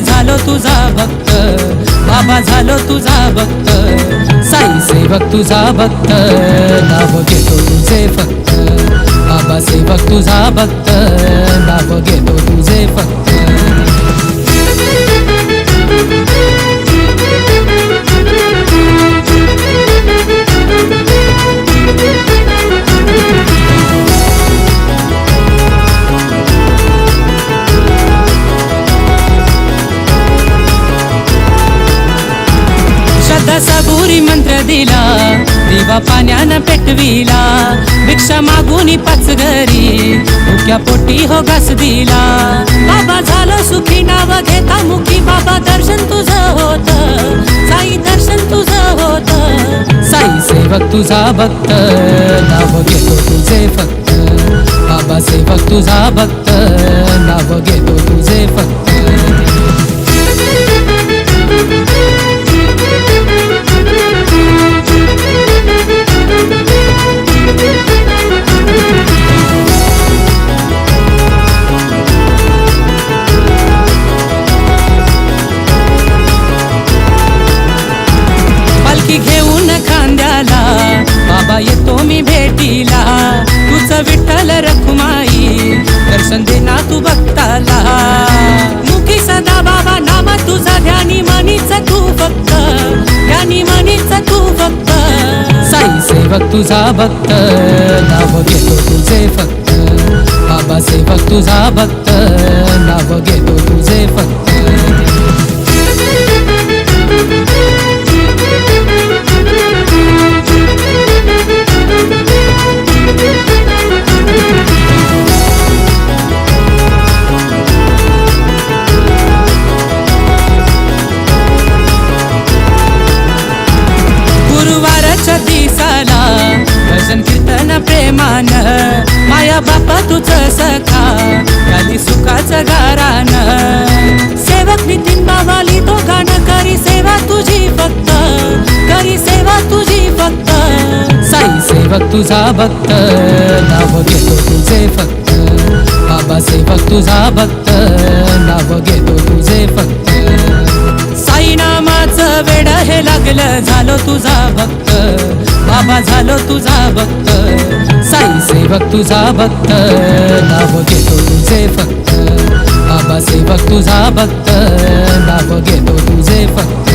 झालो तुझा भक्त बाबा, झालो तुझा भक्त साई सेवक तुझा भक्त, नाव घेतो तुझे फक्त बाबा सेवक तुझा भक्त, नाव घेतो तुझे फक्त। सबुरी मंत्र दिला, दिवा पाण्यानं पेटविला, भिक्षा मागून पाच घरी मुक्या पोटी हो घास दिला। बाबा झालं सुखी, नाव घेता मुखी, बाबा दर्शन तुझं होत, साई दर्शन तुझं होत। साई सेवक तुझा भक्त, नाव घेतो तुझे फक्त बाबा सेवक तुझा भक्त, नाव घेतो तुझे फक्त। घेऊन खांद्याला बाबा येतो मी भेटीला, तुझं विठ्ठल रखुमाई दर्शन देना तू भक्ताला। मुखी सदा बाबा नाम तुझा, ध्यानी मनीच तू भक्त, ध्यानी मनीच तू भक्त। साई सेवक तुझा भक्त, नाव घेतो तुझे फक्त बाबा सेवक तुझा भक्त, नाव घेतो तुझे फक्त। गुरुवारच्या दिसाला भजन कीर्तन प्रेमान, माया बापा तुझं सखा गाली सुखाचं गारान। सेवक नितीन बाबाली तो गाणं करी सेवा तुझी फक्त, करी सेवा तुझी फक्त। साई सेवक तुझा भक्त, नाव घेतो तुझे फक्त बाबा सेवक तुझा भक्त, नाव घेतो तुझे फक्त। साई नामाचं वेड हे लागलं, झालो तुझा भक्त बाबा, झालो तुझा भक्त साई सेवक तुझा भक्त, नाव घेतो तुझे फक्त बाबा सेवक तुझा भक्त, नाव घेतो तुझे फक्त।